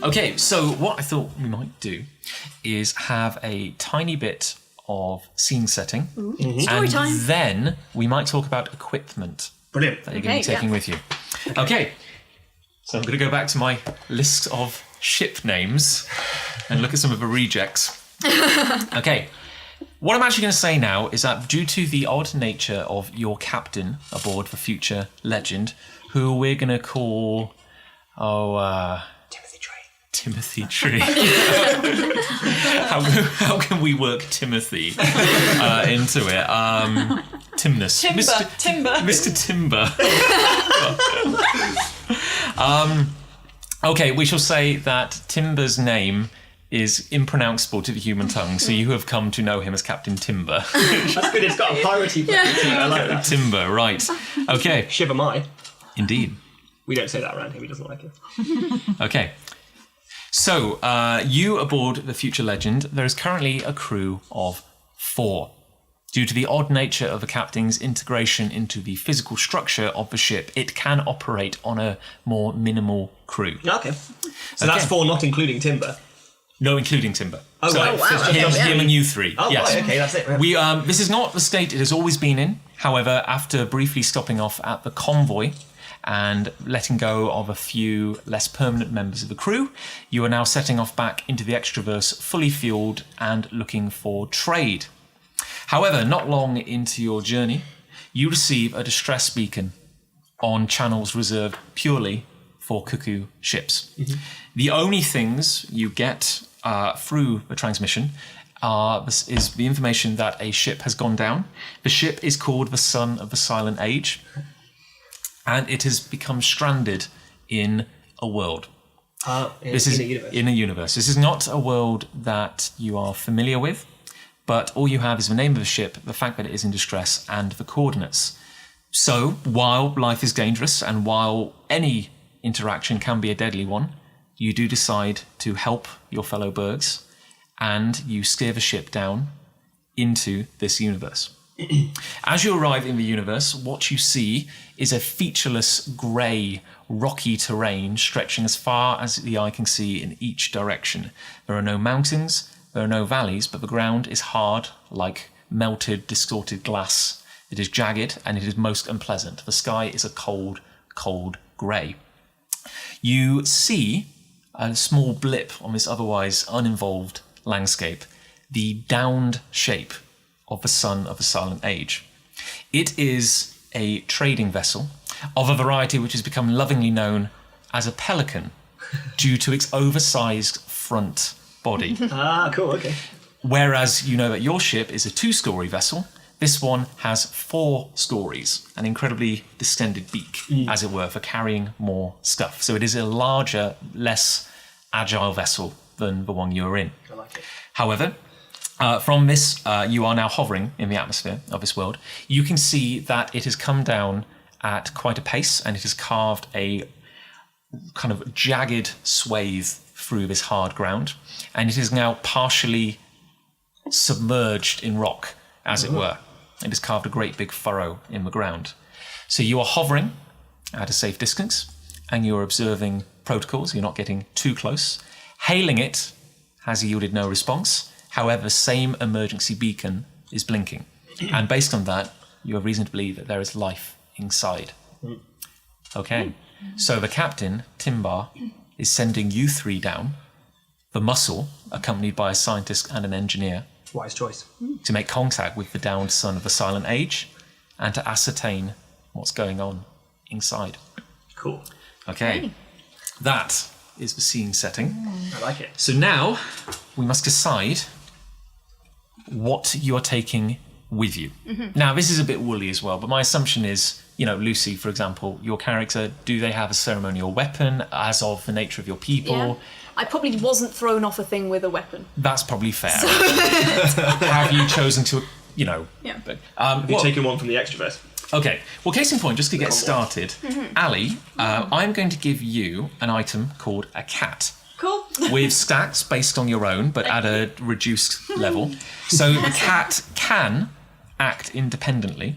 Okay, so what I thought we might do is have a tiny bit of scene setting, Story time. then we might talk about equipment Brilliant. that you're going to be taking with you. Okay, so I'm going to go back to my list of ship names and look at some of the rejects. Okay, what I'm actually going to say now is that due to the odd nature of your captain aboard the future legend, who we're going to call, Timothy Tree. How can we work Timothy into it? Timness. Timber. Mr. Timber. Okay, we shall say that Timber's name is impronounceable to the human tongue, so you have come to know him as Captain Timber. That's good, it's got a piratey flavor to it, I like that. Timber, right. Okay. Shiver my. Indeed. We don't say that around him, he doesn't like it. Okay. So, you aboard the Future Legend, there is currently a crew of 4. Due to the odd nature of the captain's integration into the physical structure of the ship, it can operate on a more minimal crew. Okay. So that's 4 not including Timber? No, including Timber. Oh, so right. wow. Him and you 3. Oh, yes. right, okay, that's it. Right. We, this is not the state it has always been in. However, after briefly stopping off at the convoy and letting go of a few less permanent members of the crew, you are now setting off back into the Extraverse fully fueled and looking for trade. However, not long into your journey, you receive a distress beacon on channels reserved purely for Cuckoo ships. Mm-hmm. The only things you get through the transmission is the information that a ship has gone down. The ship is called the Son of the Silent Age, and it has become stranded in a world. In a universe. In a universe. This is not a world that you are familiar with, but all you have is the name of the ship, the fact that it is in distress, and the coordinates. So, while life is dangerous, and while any interaction can be a deadly one, you do decide to help your fellow Bergs, and you steer the ship down into this universe. As you arrive in the universe, what you see is a featureless, grey, rocky terrain stretching as far as the eye can see in each direction. There are no mountains, there are no valleys, but the ground is hard, like melted, distorted glass. It is jagged, and it is most unpleasant. The sky is a cold, cold grey. You see a small blip on this otherwise uninvolved landscape, the downed shape of the Son of the Silent Age. It is a trading vessel of a variety which has become lovingly known as a pelican due to its oversized front body. Ah, cool, okay. Whereas you know that your ship is a 2-story vessel, this one has 4 stories, an incredibly distended beak, as it were, for carrying more stuff. So it is a larger, less agile vessel than the one you're in. I like it. However, from this, you are now hovering in the atmosphere of this world. You can see that it has come down at quite a pace, and it has carved a kind of jagged swathe through this hard ground, and it is now partially submerged in rock, as it were. It has carved a great big furrow in the ground. So you are hovering at a safe distance, and you're observing protocols. You're not getting too close. Hailing it has yielded no response. However, the same emergency beacon is blinking. And based on that, you have reason to believe that there is life inside. Okay, so the captain, Timbar, is sending you 3 down, the muscle, accompanied by a scientist and an engineer, Wise choice. to make contact with the downed Son of the Silent Age and to ascertain what's going on inside. Cool. Okay, that is the scene setting. I like it. So now we must decide what you are taking with you. Now, this is a bit woolly as well, but my assumption is, you know, Lucy, for example, your character, do they have a ceremonial weapon as of the nature of your people? Yeah. I probably wasn't thrown off a thing with a weapon. That's probably fair. Have you chosen to, you know... Yeah. But, Have you taken one from the Extraverse? Okay, well, case in point, just to get started, Ali, I'm going to give you an item called a cat. Cool. With stats based on your own, but at a reduced level. So the cat can act independently.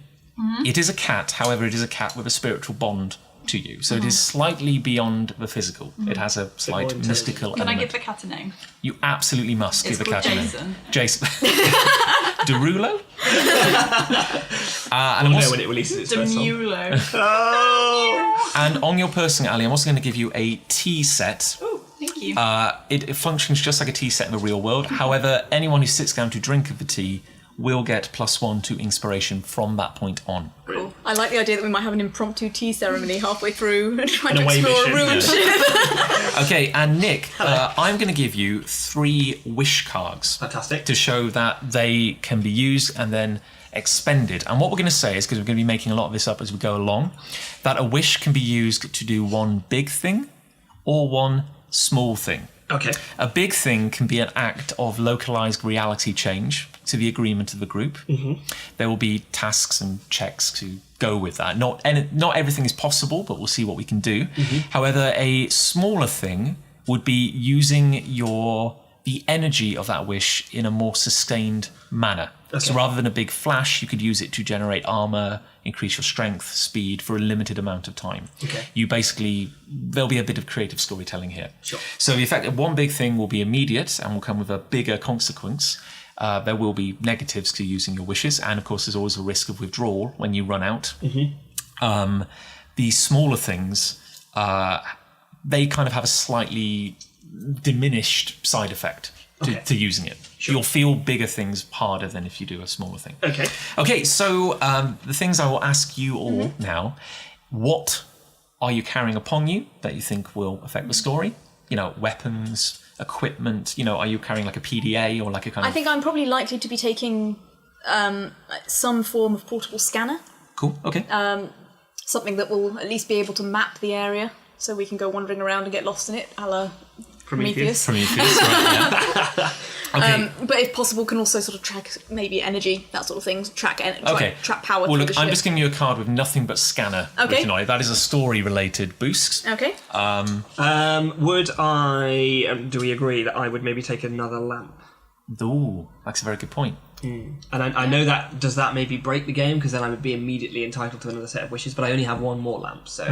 It is a cat, however, it is a cat with a spiritual bond to you. So it is slightly beyond the physical. It has a slight mystical Can I element. give the cat a name? You absolutely must It's give the called cat a name. Jason. Jason. Derulo? And I'm We'll know also- when it releases its first song. Demulo. Oh! and on your person, Ali, I'm also going to give you a tea set. Oh, thank you. It functions just like a tea set in the real world. However, anyone who sits down to drink of the tea will get +1 to inspiration from that point on. Cool. I like the idea that we might have an impromptu tea ceremony halfway through and try An to away explore mission, a ruined yeah. ship. Okay, and Nick, I'm going to give you 3 wish cards Fantastic. to show that they can be used and then expended. And what we're going to say is, because we're going to be making a lot of this up as we go along, that a wish can be used to do one big thing or one small thing. Okay. A big thing can be an act of localized reality change to the agreement of the group. There will be tasks and checks to go with that. Not everything is possible, but we'll see what we can do. However, a smaller thing would be using the energy of that wish in a more sustained manner. So rather than a big flash, you could use it to generate armor, increase your strength, speed for a limited amount of time. There'll be a bit of creative storytelling here. Sure. So the effect of one big thing will be immediate and will come with a bigger consequence. There will be negatives to using your wishes, and of course there's always a risk of withdrawal when you run out. The smaller things, they kind of have a slightly diminished side effect to using it. Sure. You'll feel bigger things harder than if you do a smaller thing. Okay. So the things I will ask you all now, what are you carrying upon you that you think will affect the story? Weapons, equipment, are you carrying like a PDA or like a kind of... I think I'm probably likely to be taking some form of portable scanner. Cool, okay. Something that will at least be able to map the area so we can go wandering around and get lost in it, a la Prometheus. Prometheus, right, yeah. Okay. But if possible, can also sort of track maybe energy, that sort of thing. Track power. Well, through look, the I'm ship. just giving you a card with nothing but scanner written on it. That is a story-related boost. Okay. Would I... do we agree that I would maybe take another lamp? Ooh, that's a very good point. And I know that... Does that maybe break the game? Because then I would be immediately entitled to another set of wishes, but I only have one more lamp, so...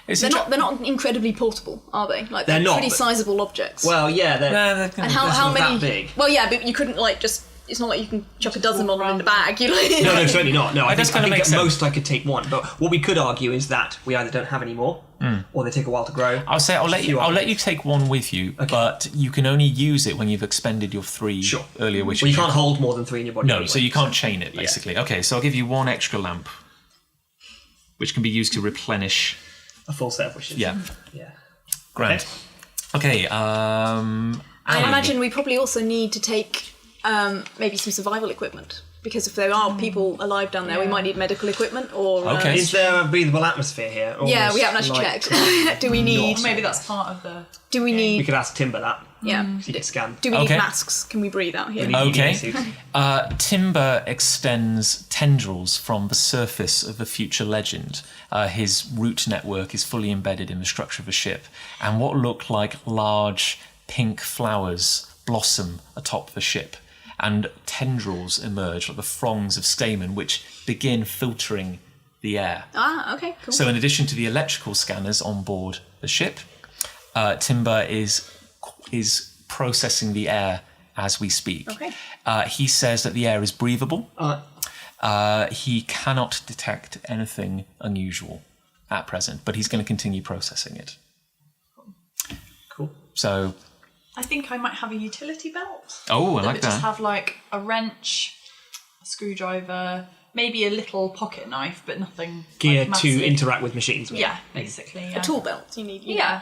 They're not incredibly portable, are they? Like they're not, pretty but- sizable objects. Well, yeah, they're... and how not many? that big. Well, yeah, but you couldn't just. It's not like you can chuck a dozen on them in the bag. You like. No, certainly not. No, I does think kinda make at sense. most I could take one. But what we could argue is that we either don't have any more, or they take a while to grow. I'll say I'll let you take one with you, but you can only use it when you've expended your 3 earlier wishes. Well, you can't hold more than 3 in your body. No, anyway, so you can't chain it, basically. Okay, so I'll give you 1 extra lamp, which can be used to replenish. a full set of wishes. Yeah, Yeah. grand. Okay, I Ali. imagine we probably also need to take maybe some survival equipment because if there are people alive down there, we might need medical equipment or. Okay. Is there a breathable atmosphere here? Yeah, Almost we haven't actually like- checked. Do we need? Maybe that's part of the... Do we We need? could ask Timber that. Yeah. So you can scan. Do we need Okay. masks? Can we breathe out here? We need Okay. EVA suits. Timber extends tendrils from the surface of the future legend. His root network is fully embedded in the structure of a ship, and what look like large pink flowers blossom atop the ship, and tendrils emerge, like the fronds of stamen, which begin filtering the air. Ah, okay, cool. So in addition to the electrical scanners on board the ship, Timber is processing the air as we speak. Okay. He says that the air is breathable. He cannot detect anything unusual at present, but he's going to continue processing it. Cool. So, I think I might have a utility belt. oh, I like would just that. have like a wrench, a screwdriver, maybe a little pocket knife, but nothing Gear like, massive. to interact with machines. With. Yeah, basically. Yeah. A tool belt. You need. Yeah.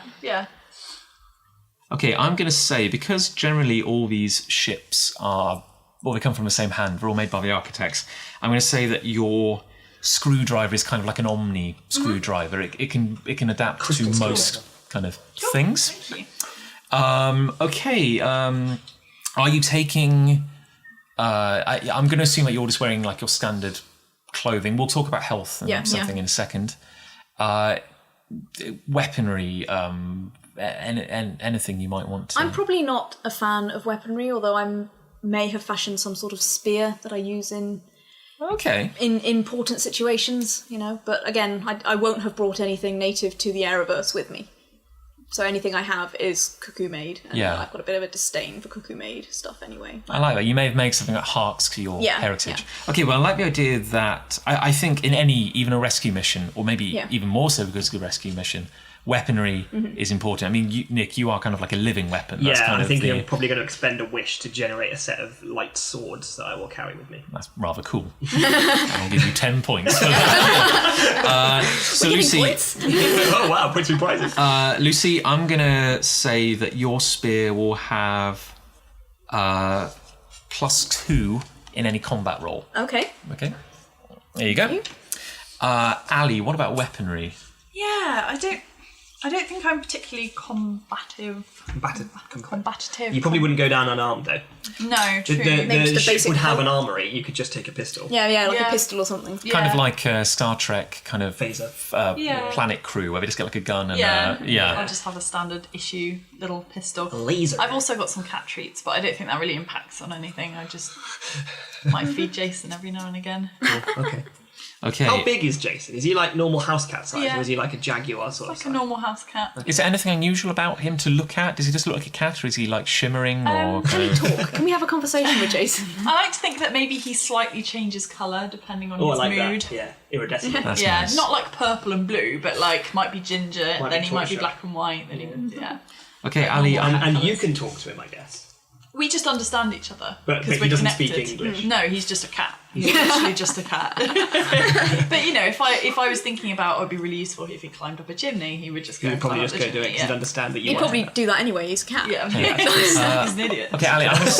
Okay, I'm going to say, because generally all these ships are, well, they come from the same hand, they're all made by the architects, I'm going to say that your screwdriver is kind of like an omni screwdriver. It can adapt to most kind of things. Thank you. Okay, are you taking... I'm going to assume that you're just wearing like your standard clothing. We'll talk about health and something in a second. Weaponry, anything you might want to. I'm probably not a fan of weaponry, although I may have fashioned some sort of spear that I use in important situations, But again, I won't have brought anything native to the Aeroverse with me. So anything I have is Cuckoo made, and I've got a bit of a disdain for Cuckoo made stuff anyway. I like that. You may have made something that harks to your heritage. Yeah. Okay, well, I like the idea that I think in even a rescue mission, or maybe even more so because it's a rescue mission, weaponry is important. I mean, Nick, you are kind of like a living weapon. That's kind I of think I'm probably going to expend a wish to generate a set of light swords that I will carry with me. That's rather cool. I'll give you 10 points for that. So Lucy, Oh wow, points and prizes. Lucy, I'm going to say that your spear will have +2 in any combat roll. Okay. Okay. There you go. Ali, what about weaponry? Yeah, I don't think I'm particularly combative. Combative. You probably wouldn't go down unarmed though. No, true. The ship basic would have help. an armory. You could just take a pistol. Yeah, like a pistol or something. Kind of like Star Trek kind of Phaser. Planet Crew, where they just get like a gun and I'll just have a standard issue little pistol. A laser. I've also got some cat treats, but I don't think that really impacts on anything. I just might feed Jason every now and again. Okay. Okay. How big is Jason? Is he like normal house cat size, Yeah. or is he like a jaguar sort of Like a size? normal house cat. Is there anything unusual about him to look at? Does he just look like a cat, or is he like shimmering or kind of... Talk. Can we have a conversation with Jason? I like to think that maybe he slightly changes colour depending on Oh, I his like mood. that. Yeah, iridescent. That's Yeah, nice. not like purple and blue, but like might be ginger, Might then be he might be torchlight. black and white, then he Okay, Ali, And you can talk to him, I guess. We just understand each other But because he we're doesn't connected. speak English. No, he's just a cat. He's literally just a cat. But if I was thinking about, it'd be really useful if he climbed up a chimney, he would just go. He would probably climb just up go the do it chimney, because he'd understand that you He'd are. probably do that anyway, he's a cat. Yeah, he's an idiot. Okay, Ali, I'm going to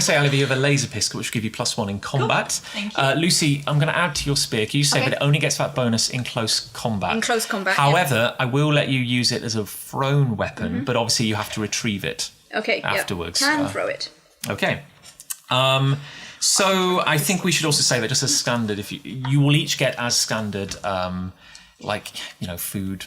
say Ali, that you have a laser pistol, which will give you +1 in combat. Thank you. Lucy, I'm going to add to your spear. Can you say Okay. that it only gets that bonus in close combat? In close combat, However, I will let you use it as a thrown weapon, but obviously you have to retrieve it. Okay, Afterwards, Can throw it. Okay. So I think we should also say that just as standard, if you will each get as standard, food,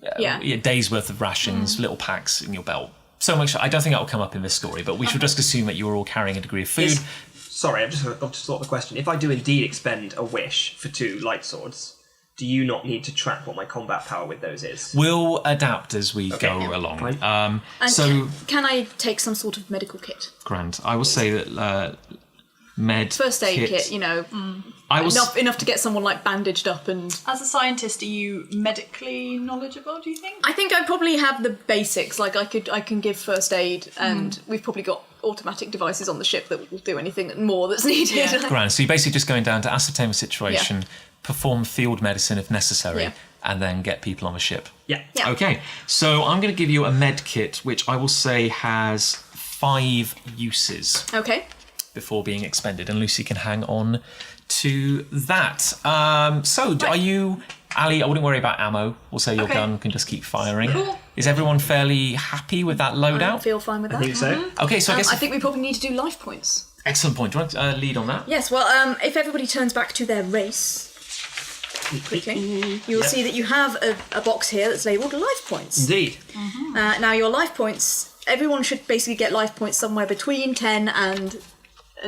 a day's worth of rations, little packs in your belt. So much. I don't think that will come up in this story, but we should just assume that you are all carrying a degree of food. Sorry, I've just thought of the question. If I do indeed expend a wish for 2 light swords, do you not need to track what my combat power with those is? We'll adapt as we go along. Fine. And can I take some sort of medical kit? Grant, I will say that First aid kit, enough to get someone like bandaged up and... As a scientist, are you medically knowledgeable, do you think? I think I probably have the basics, like I can give first aid, and we've probably got automatic devices on the ship that will do anything more that's needed. Yeah. Grant, so you're basically just going down to ascertain the situation, perform field medicine if necessary, and then get people on the ship. Yeah. Okay, so I'm going to give you a med kit, which I will say has 5 uses Okay. before being expended, and Lucy can hang on to that. Are you... Ali, I wouldn't worry about ammo. We'll say your gun can just keep firing. Cool. Is everyone fairly happy with that I loadout? feel fine with that. I think so. Okay, so I guess... I think we probably need to do life points. Excellent point. Do you want to lead on that? Yes, well, if everybody turns back to their race quickly, you'll see that you have a box here that's labelled life points. Indeed. Now, your life points, everyone should basically get life points somewhere between 10 and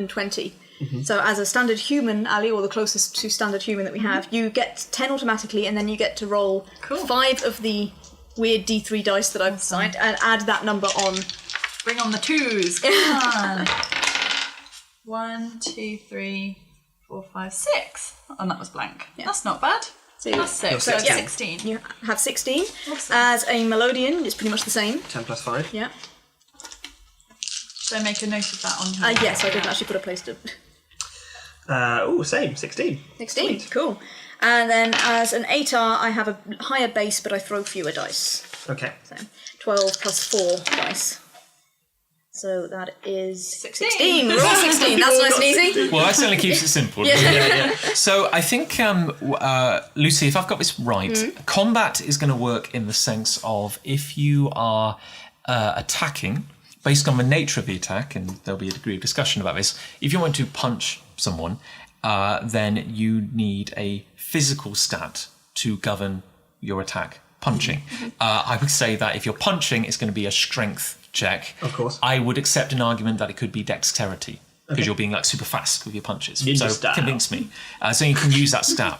20. So as a standard human, Ali, or the closest to standard human that we have, you get 10 automatically, and then you get to roll 5 of the weird D3 dice that I've assigned, and add that number on. Bring on the 2s. Come on. 1, 2, 3, 4, 5, 6. And that was blank. That's not bad. So That's 6. So 16. You have 16. Awesome. As a Melodian, it's pretty much the same. 10 plus 5. Yeah. So make a note of that on here. Yes, I didn't actually put a place to... Same. 16. 16, Sweet. cool. And then as an 8R, I have a higher base, but I throw fewer dice. Okay. So 12 plus 4 dice. So that is 16. We're all 16. That's nice and easy. Well, that certainly keeps it simple. Yeah. So I think, Lucy, if I've got this right, combat is going to work in the sense of if you are attacking, based on the nature of the attack, and there'll be a degree of discussion about this, if you want to punch someone, then you need a physical stat to govern your attack. Punching. I would say that if you're punching, it's going to be a strength check. Of course. I would accept an argument that it could be dexterity, because you're being like super fast with your punches. Ninja so style. convince me. So you can use that stat.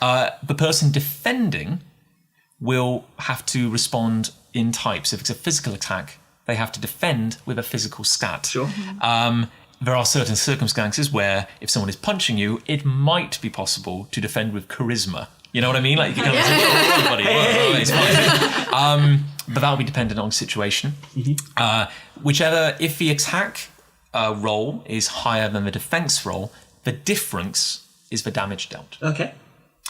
The person defending will have to respond in types. If it's a physical attack, they have to defend with a physical stat. Sure. There are certain circumstances where if someone is punching you, it might be possible to defend with charisma. You know what I mean? Like you can kind of say, whoa, buddy, whoa, it's fine. But that will be dependent on situation. If the attack roll is higher than the defense roll, the difference is the damage dealt. Okay.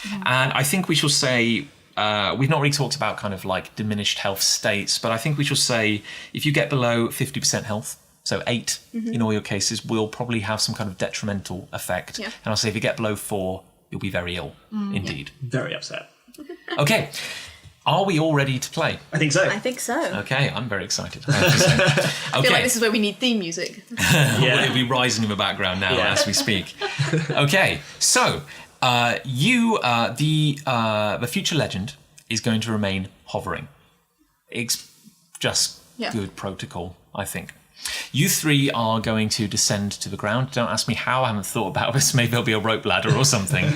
And I think we shall say, we've not really talked about kind of like diminished health states, but I think we shall say if you get below 50% health, so 8 in all your cases, will probably have some kind of detrimental effect. Yeah. And I'll say if you get below 4, you'll be very ill indeed. Very upset. Okay. Are we all ready to play? I think so. I think so. Okay, I'm very excited. I have to say. Okay. I feel like this is where we need theme music. Yeah. It'll be rising in the background now Yeah. as we speak. Okay, so the future legend is going to remain hovering. It's just good protocol, I think. You three are going to descend to the ground. Don't ask me how, I haven't thought about this. Maybe there'll be a rope ladder or something.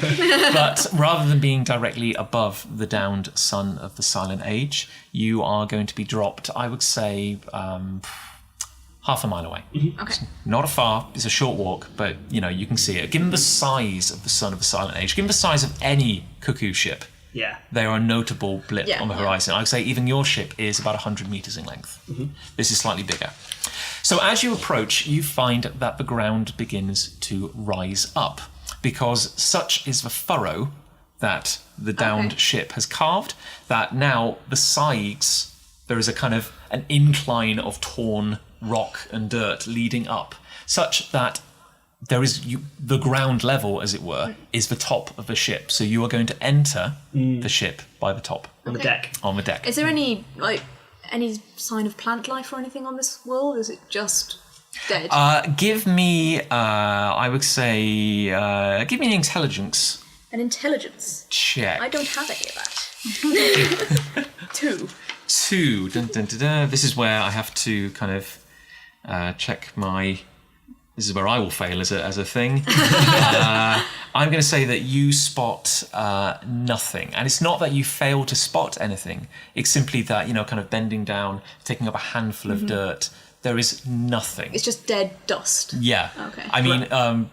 But rather than being directly above the downed sun of the Silent Age, you are going to be dropped, I would say, half a mile away. Okay. It's not far, it's a short walk, but you can see it. Given the size of the sun of the Silent Age, given the size of any Cuckoo ship, Yeah. they are a notable blip Yeah, on the horizon. I would say even your ship is about 100 metres in length. This is slightly bigger. So as you approach, you find that the ground begins to rise up, because such is the furrow that the downed ship has carved, that now the sides, there is a kind of an incline of torn rock and dirt leading up, such that there is the ground level, as it were, is the top of the ship. So you are going to enter the ship by the top. On the deck. On the deck. Is there any sign of plant life or anything on this world? Is it just dead? Give me, I would say, give me an intelligence An intelligence. check. I don't have any of that. 2. 2. Dun, dun, dun, dun. This is where I have to kind of check my... This is where I will fail as a thing. I'm going to say that you spot nothing. And it's not that you fail to spot anything. It's simply that, kind of bending down, taking up a handful of dirt, there is nothing. It's just dead dust. Yeah. Okay. I mean,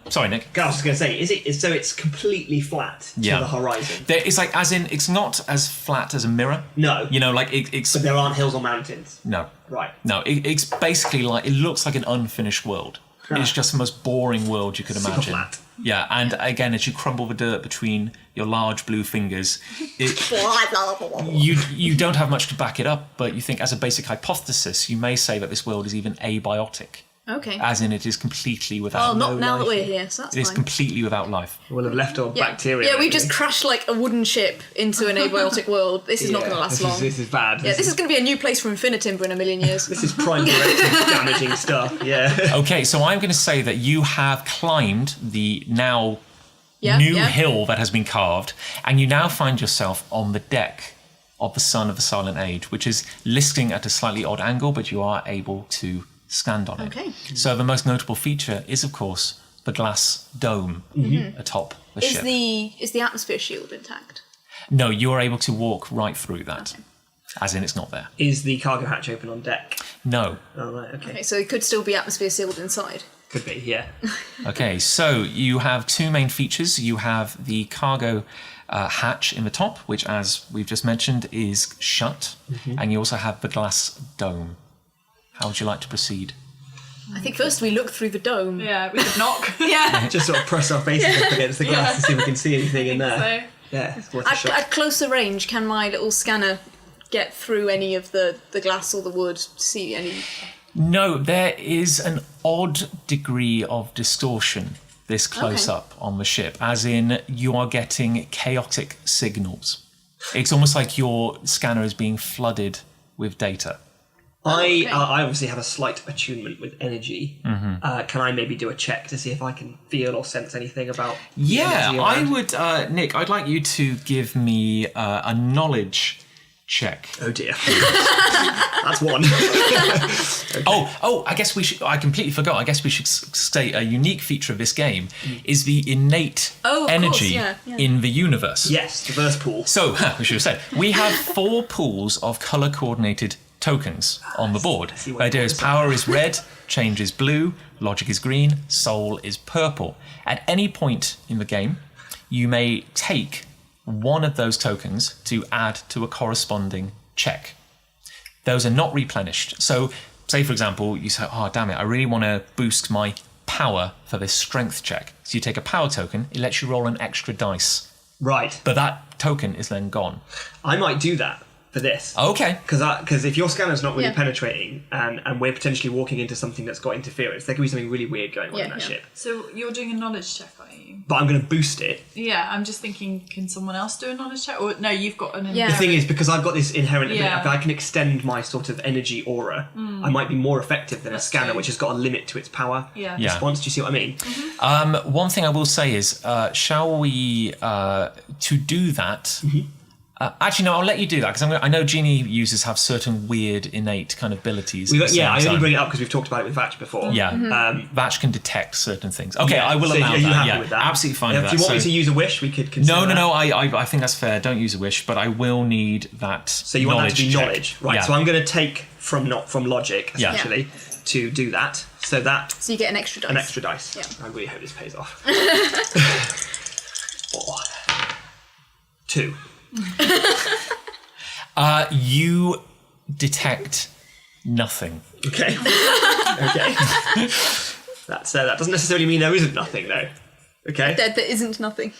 sorry, Nick. I was just going to say, so it's completely flat to the horizon? It's like, as in, it's not as flat as a mirror. No. It's... But there aren't hills or mountains? No. Right. No, it's basically like, it looks like an unfinished world. It's just the most boring world you could Super imagine. flat. Yeah, and again, as you crumble the dirt between your large blue fingers, you don't have much to back it up, but you think as a basic hypothesis, you may say that this world is even abiotic. Okay. As in, it is completely without Well, not no now that life. we're here, so that's It is fine. completely without life. We'll have left our Yeah. bacteria. Yeah, we maybe. just crashed like a wooden ship into an abiotic world. This is not going to last long. This is bad. Yeah, this is going to be a new place for Infinitimber in a million years. This is prime directive damaging stuff. Yeah. Okay, so I'm going to say that you have climbed the now Yeah, new yeah. hill that has been carved, and you now find yourself on the deck of the Sun of the Silent Age, which is listing at a slightly odd angle, but you are able to stand on it. Okay. So the most notable feature is, of course, the glass dome atop the ship. Is the atmosphere shield intact? No, you are able to walk right through that, as in it's not there. Is the cargo hatch open on deck? No. Oh, right, okay. Okay, so it could still be atmosphere sealed inside. Could be, yeah. Okay, so you have two main features. You have the cargo hatch in the top, which, as we've just mentioned, is shut, and you also have the glass dome. How would you like to proceed? I think first we look through the dome. Yeah, we could knock. Yeah. Just sort of press our faces up against the glass to see if we can see anything in there. So, Yeah, it's worth a shot. At closer range, can my little scanner get through any of the glass or the wood to see any... No, there is an odd degree of distortion this close up on the ship, as in you are getting chaotic signals. It's almost like your scanner is being flooded with data. I obviously have a slight attunement with energy. Can I maybe do a check to see if I can feel or sense anything about energy I around? would, Nick, I'd like you to give me a knowledge check. Oh dear. That's one. Oh, I guess we should, I completely forgot, I guess we should state a unique feature of this game is the innate energy in the universe. Yes, the verse pool. So, we should have said, we have 4 pools of colour-coordinated tokens on the board. The idea is power is red, change is blue, logic is green, soul is purple. At any point in the game, you may take one of those tokens to add to a corresponding check. Those are not replenished. So, say for example, you say, oh damn it, I really want to boost my power for this strength check. So you take a power token, it lets you roll an extra dice. Right. But that token is then gone. I might do that for this. Okay. Because if your scanner's not really penetrating and we're potentially walking into something that's got interference, there could be something really weird going on in that ship. So you're doing a knowledge check, are you? But I'm going to boost it. Yeah, I'm just thinking, can someone else do a knowledge check? Or no, you've got an The thing is, because I've got this inherent ability, if I can extend my sort of energy aura, I might be more effective than a scanner, which has got a limit to its power response. Do you see what I mean? One thing I will say is, shall we, to do that... actually, no, I'll let you do that, because I know genie users have certain weird innate kind of abilities. I only bring it up because we've talked about it with Vatch before. Yeah, Vatch can detect certain things. Okay, I will allow are you that. Happy with that? Absolutely fine with that. Do you want me to use a wish? We could consider No, I think that's fair. Don't use a wish, but I will need that. So you want that to be check. knowledge, right? So I'm going to take from logic essentially to do that. So you get an extra dice. An extra dice. Yeah. I really hope this pays off. 2. You detect nothing. Okay. That doesn't necessarily mean there isn't nothing, though. Okay. There isn't nothing.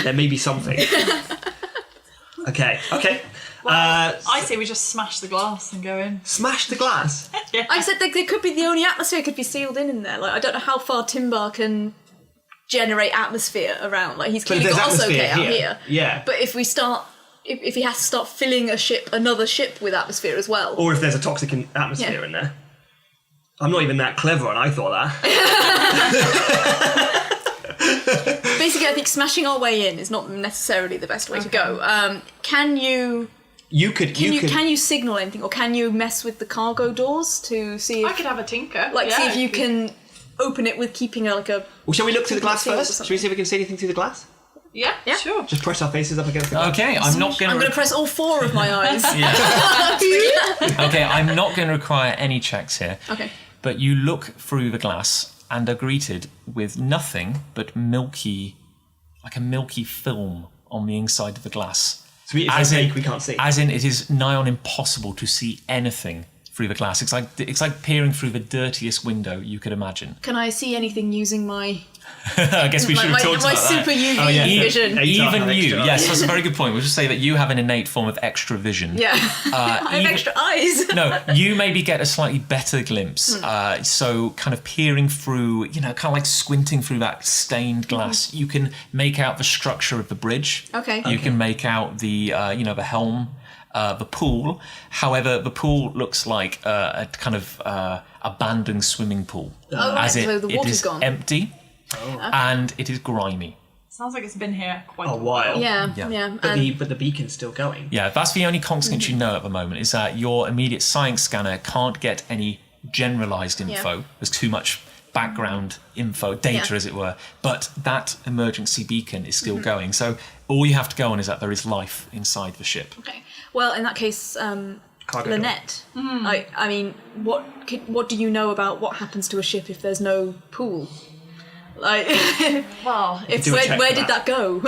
There may be something. Okay. Well, I say we just smash the glass and go in. Smash the glass. I said there could be the only atmosphere could be sealed in there. Like I don't know how far Timbar can generate atmosphere around. Like he's clearly got us okay out here. Yeah. But if we start, if he has to start filling another ship with atmosphere as well, or if there's a toxic atmosphere in there. I'm not even that clever, and I thought that. Basically, I think smashing our way in is not necessarily the best way to go. Can you signal anything, or can you mess with the cargo doors to see if I could have a tinker. see if you can open it with keeping a. Well, shall we look through the glass first? Shall we see if we can see anything through the glass? Yeah, sure. Just press our faces up against the glass. Okay, I'm going to press all 4 of my eyes. Okay, I'm not going to require any checks here. Okay. But you look through the glass and are greeted with nothing but milky, like a milky film on the inside of the glass. So it's opaque, we can't see. As in, it is nigh on impossible to see anything through the glass. It's like peering through the dirtiest window you could imagine. Can I see anything using my? I guess we should have talked about that. My super UV vision. Even you, yes, that's a very good point. We'll just say that you have an innate form of extra vision. Yeah, I have extra eyes. No, you maybe get a slightly better glimpse. So kind of peering through, kind of like squinting through that stained glass, you can make out the structure of the bridge. Okay. You can make out the, the helm, the pool. However, the pool looks like a kind of abandoned swimming pool. So the water's gone. Empty. And it is grimy. Sounds like it's been here quite a while. Yeah. But the beacon's still going. Yeah, that's the only constant you know at the moment, is that your immediate science scanner can't get any generalised info. Yeah. There's too much background info, data as it were. But that emergency beacon is still going. So all you have to go on is that there is life inside the ship. Okay. Well, in that case, Lynette, I mean, what do you know about what happens to a ship if there's no pool? Like, well, where did that go?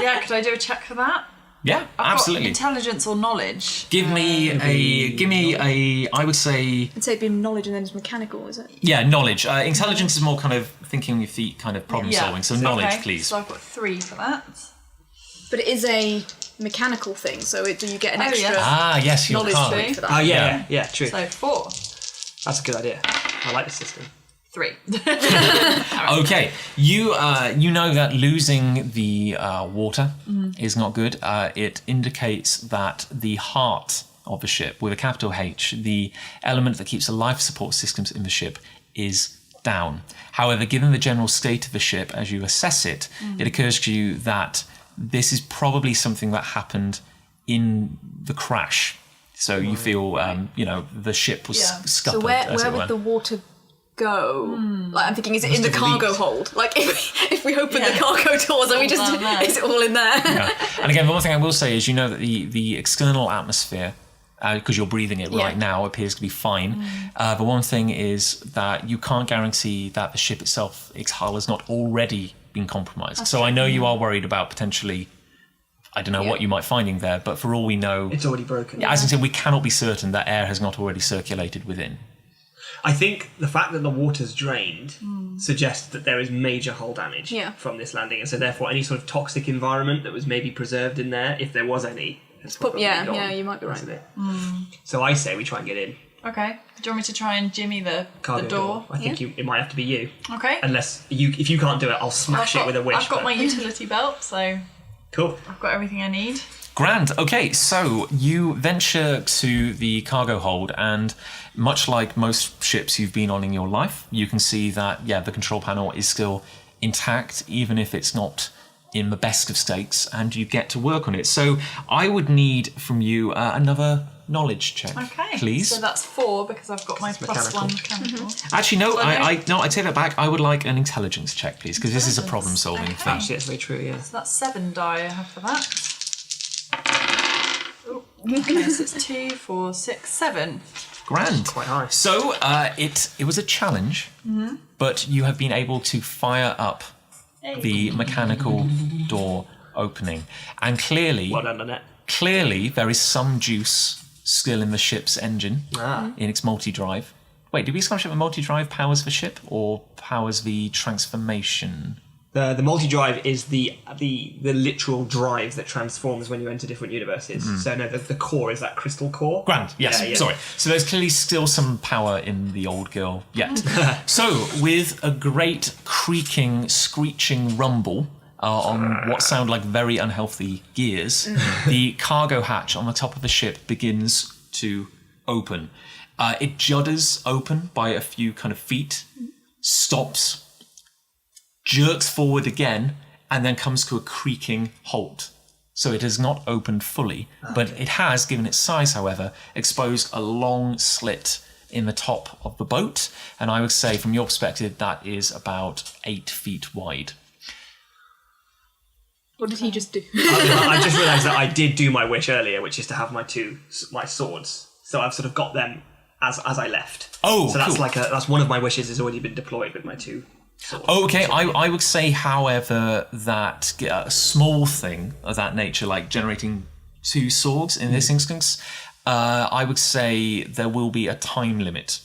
Yeah, could I do a check for that? Yeah, I've absolutely. got intelligence or knowledge. Give me a. I would say. I'd say it'd be knowledge and then it's mechanical, is it? Yeah, knowledge. Intelligence is more kind of thinking on your feet, kind of problem solving. So knowledge, please. So I've got 3 for that. But it is a mechanical thing, so do you get an extra? Yes, your knowledge card. point for that? Yeah, true. So 4. That's a good idea. I like the system. 3. Okay, you know that losing the water is not good. It indicates that the heart of the ship, with a capital H, the element that keeps the life support systems in the ship is down. However, given the general state of the ship as you assess it, it occurs to you that this is probably something that happened in the crash. So you feel, the ship was scuppered. So where would the water go? Like, I'm thinking, is it in the cargo hold? Like, if we open the cargo doors, is it all in there? Yeah. And again, the one thing I will say is, you know that the external atmosphere, because you're breathing it right now, appears to be fine. The one thing is that you can't guarantee that the ship itself, its hull, has not already been compromised. So I know you are worried about potentially, I don't know what you might find in there, but for all we know, it's already broken. As I said, we cannot be certain that air has not already circulated within. I think the fact that the water's drained suggests that there is major hull damage from this landing, and so therefore any sort of toxic environment that was maybe preserved in there, if there was any, has probably gone, you might be right. So I say we try and get in. Okay. Do you want me to try and jimmy the door? I think it might have to be you. Okay. Unless if you can't do it, I'll smash it with a wish. I've got my utility belt, so cool. I've got everything I need. Grand. Okay, so you venture to the cargo hold, and much like most ships you've been on in your life, you can see that, the control panel is still intact, even if it's not in the best of states, and you get to work on it. So I would need from you another knowledge check, please. So that's 4 because I've got my +1 mechanical. Actually, no, I take that back. I would like an intelligence check, please, because this is a problem-solving thing. Actually, that's very true, yeah. So that's 7 die I have for that. Okay, so it's 2, 4, 6, 7. Grand. Quite high. So it was a challenge, but you have been able to fire up the mechanical door opening, and clearly, well done, Nich. Clearly, there is some juice still in the ship's engine, in its multi-drive. Wait, did we establish that the multi-drive powers the ship or powers the transformation? The multi-drive is the literal drive that transforms when you enter different universes. So no, the core is that crystal core. Grand, yes, sorry. So there's clearly still some power in the old girl yet. So with a great creaking, screeching rumble on what sound like very unhealthy gears, the cargo hatch on the top of the ship begins to open. It judders open by a few kind of feet, stops, jerks forward again, and then comes to a creaking halt. So it has not opened fully, but it has, given its size, however, exposed a long slit in the top of the boat, and I would say, from your perspective, that is about 8 feet wide. What did he just do? I just realised that I did do my wish earlier, which is to have my swords. So I've sort of got them as I left. Oh, so that's cool. that's one of my wishes has already been deployed with my 2 swords. Oh, okay. I would say, however, that a small thing of that nature, like generating 2 swords in this instance, I would say there will be a time limit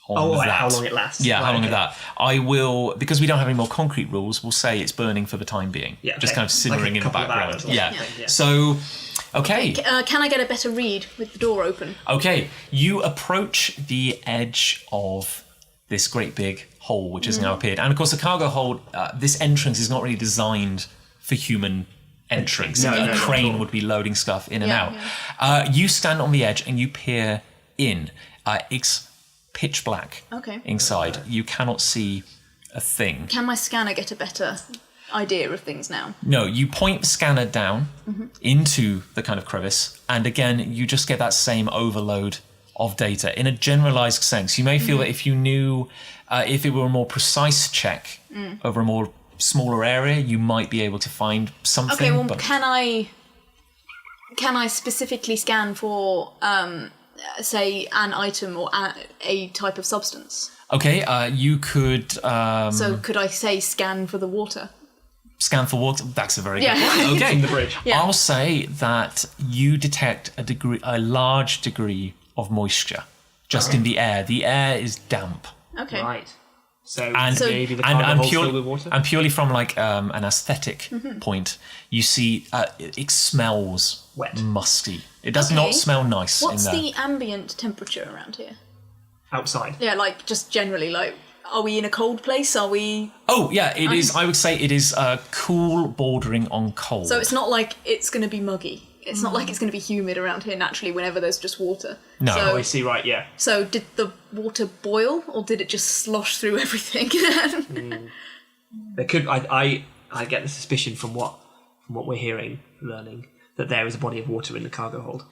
on that. How long it lasts. Yeah, how long is that? I will, because we don't have any more concrete rules, we'll say it's burning for the time being. Yeah, just kind of simmering in the background. Yeah. So, okay. Can I get a better read with the door open? Okay, you approach the edge of this great big hole which has now appeared. And of course the cargo hold, this entrance is not really designed for human entrance. A crane would be loading stuff in and out. Yeah. You stand on the edge and you peer in. It's pitch black inside. You cannot see a thing. Can my scanner get a better idea of things now? No, you point the scanner down into the kind of crevice, and again you just get that same overload of data in a generalized sense. You may feel that if you knew, if it were a more precise check over a more smaller area, you might be able to find something. Okay, well, can I specifically scan for say an item or a type of substance? Okay, you could. So could I say scan for the water? Scan for water. That's a very good point. Okay, the bridge. Yeah. I'll say that you detect a large degree of moisture just in the air. The air is damp. Okay. Right. So maybe the cargo holds filled with water? And purely from like an aesthetic point, you see it smells wet, musty. It does not smell nice. What's in there. the ambient temperature around here? Outside. Yeah, like just generally, like, are we in a cold place? Are we? Oh yeah, it is. I would say it is cool, bordering on cold. So it's not like it's going to be muggy. It's not like it's going to be humid around here naturally whenever there's just water. No. So, I see, right, yeah. So did the water boil, or did it just slosh through everything? There could... I get the suspicion from what we're hearing, learning, that there is a body of water in the cargo hold.